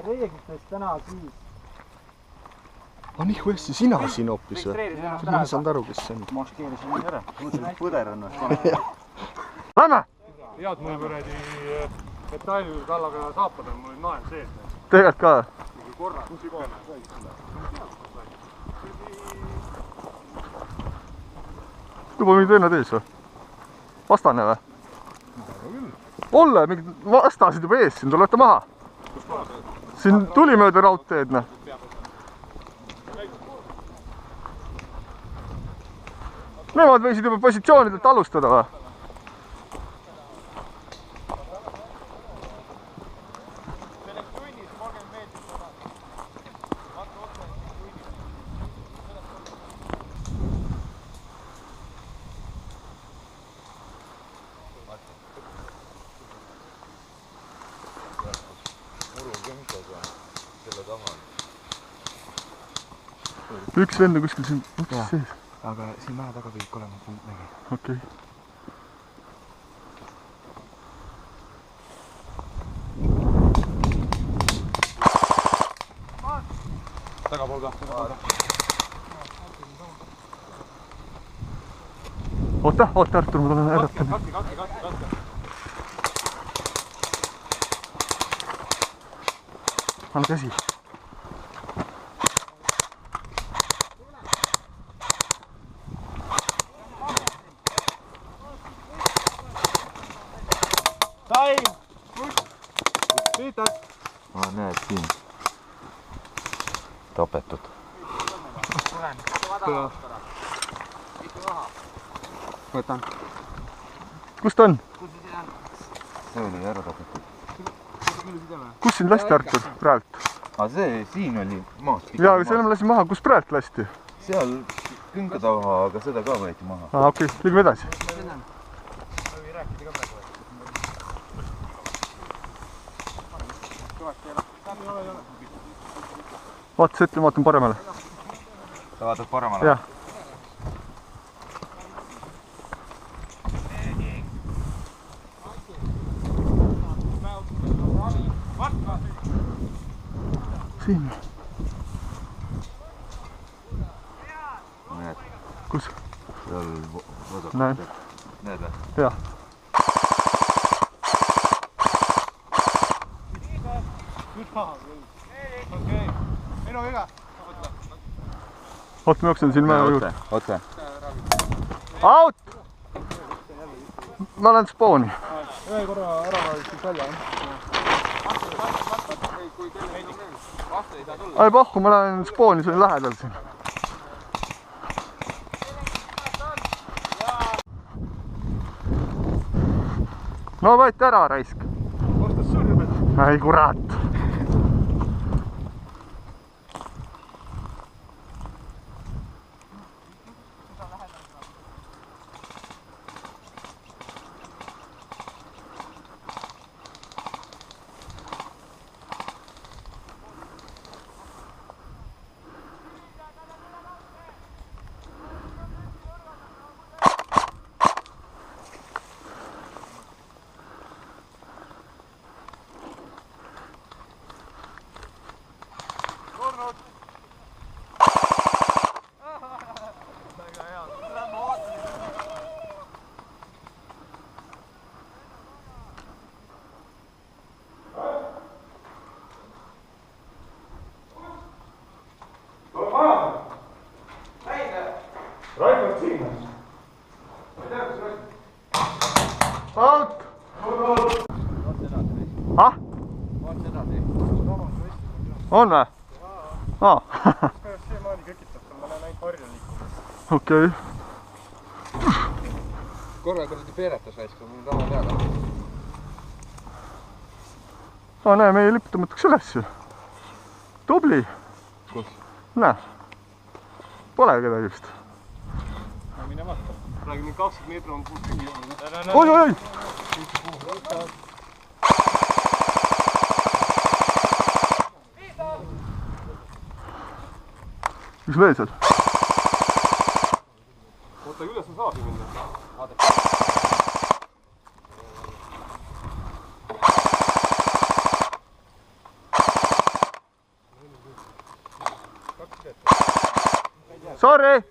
reeglites täna siis. Nii hästi sina siin hoopis või? Ma ei saanud aru, kes see on. Maskeerisin nii ära. Mõtlesin, et põder on. Lähme! Head mul kuradi metallkallaga saapad on, mul oli nael sees. Tegelikult ka? Korra, kus juba on? Juba mingi teine tees või? Vastane või? Olle, mingid vastasid juba ees siin, tulete maha. Siin tuli mööda raudteed, noh. Nemad võisid juba positsioonidelt alustada või? Üks vend on kuskil siin uksest sees. Aga siin maja taga võib olema nägi. Okei. Tagapool ka. Oota, Artur, ma tulen äratama. Katke. Anna käsi. Näed siin tapetud. Võtan. Kus ta on? See oli ära tapetud. Kus sind lasti, Artur, praelt? Aga see siin oli maast. Jaa, aga selle ma lasin maha. Kus praelt lasti? Seal künka taha, aga seda ka võeti maha. Okei, liigume edasi. Vaata ette, ma vaatan paremale. Sa vaatad paremale? Jah. Siin. Näed. Kus? Seal vasak. Näen. Näed või? Jah. Okei. Minu viga. Oot, ma jooksen siin mäe juurde. Otse. Out! Ma lähen spooni. Ühe korra ära siis välja. Ai pohku, ma lähen spooni, see on lähedal siin. No võeti ära, raisk. Ostas sõrmed. Ai kurat. Out! Ah? On või? Aa. Siiamaani kökitab, ma näen ainult harja liikumas. Okei. Korra kuradi peeretas raisk, mul on raha teada. Näe, meie lipp tõmmatakse üles ju. Tubli. Kus? Näe. Pole kedagi vist. Mine vaata. Praegu nii 20 meetri on puud tühi. Oi! Mis veel seal? Oota, kuidas on saagi minna? Sorry!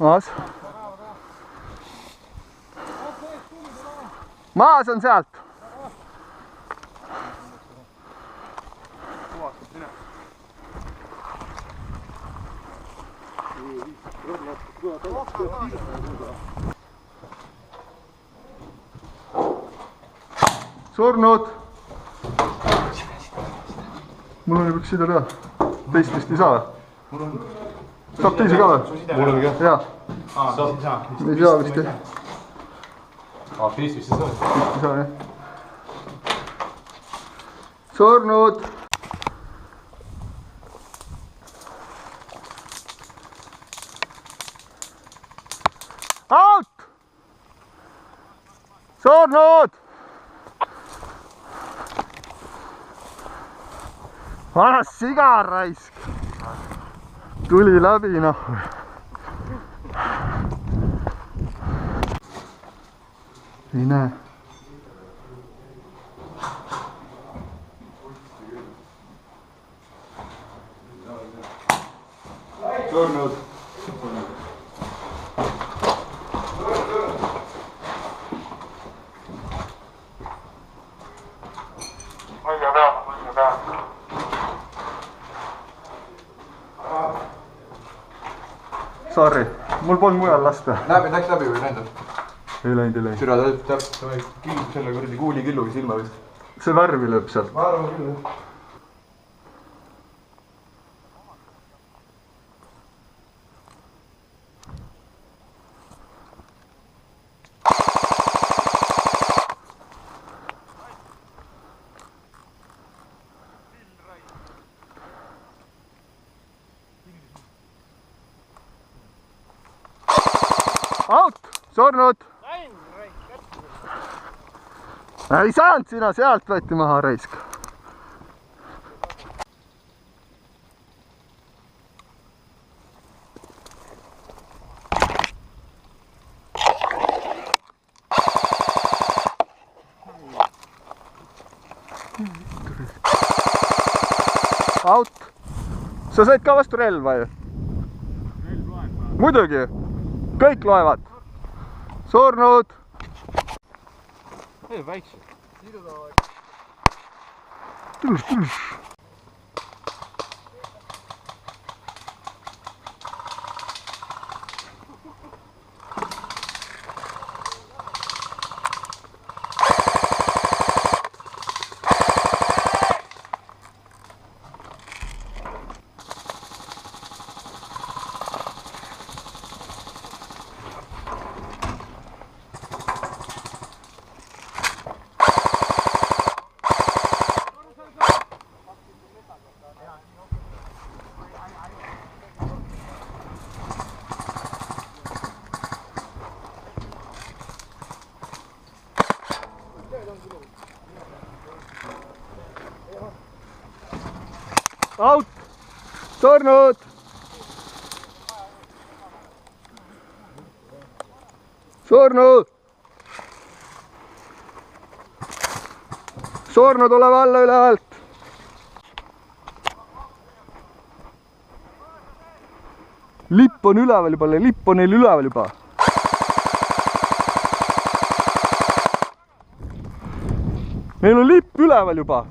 Maas. Maas on sealt. Surnud. Mul on üks side teha. Teist vist ei saa või? Saab teisi ka või? Mul on ka. Jaa. Ei saa vist jah. Teist vist ei saa. Ei saa jah. Surnud. Out! Surnud! Vana sigar raisk! Tuli läbi noh. Ei näe. Surnud. Sorry, mul polnud mujal lasta. Läks läbi või läinud? Ei läinud. Süra ta killub selle kuradi kuulikilluga silma vist. See värvi lööb sealt. Ma arvan küll. Out! Surnud! Ei saanud sina, sealt võeti maha raisk. Out! Sa said ka vastu relva ju? Muidugi! Kõik loevad. Surnud. Ei, väikse. Tulus. Out! Surnud! Surnud! Surnud, oleme alla ülevalt! Lipp on üleval juba, lipp on neil üleval juba. Neil on lipp üleval juba.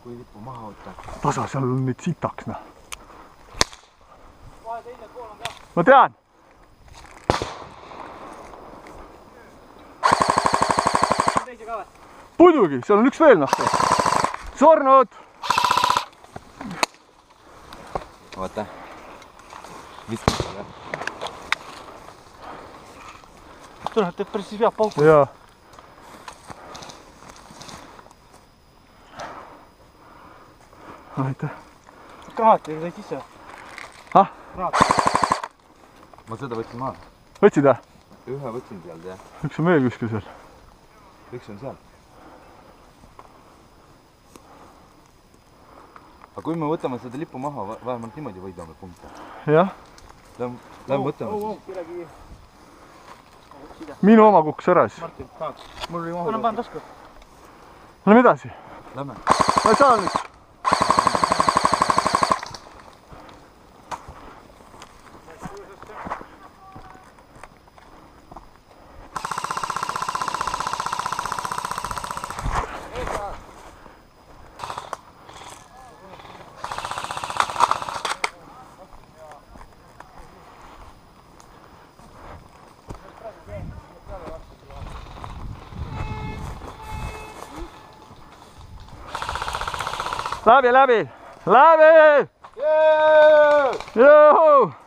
kui lipu maha võtta. tasa, seal on neid sitaks, noh. ma tean. muidugi, seal on üks veel, noh. surnud. Vaata. Viskab selle. Tule, teeb päris siis veab pauku. jaa. aitäh. Kraati said sisse. ah? Ma seda võtsin maha. võtsid, jah? Ühe võtsin sealt, jah. üks on veel kuskil seal. Üks on seal. Aga kui me võtame seda lipu maha, vähemalt niimoodi võidame punkte. jah. Lähme võtame siis. minu oma kukkus ära siis. Martin, tahaks. Mul oli mahu. Anna pann tasku. Lähme edasi. Lähme. ma ei saa nüüd. Läbi! Läbi! Juhu!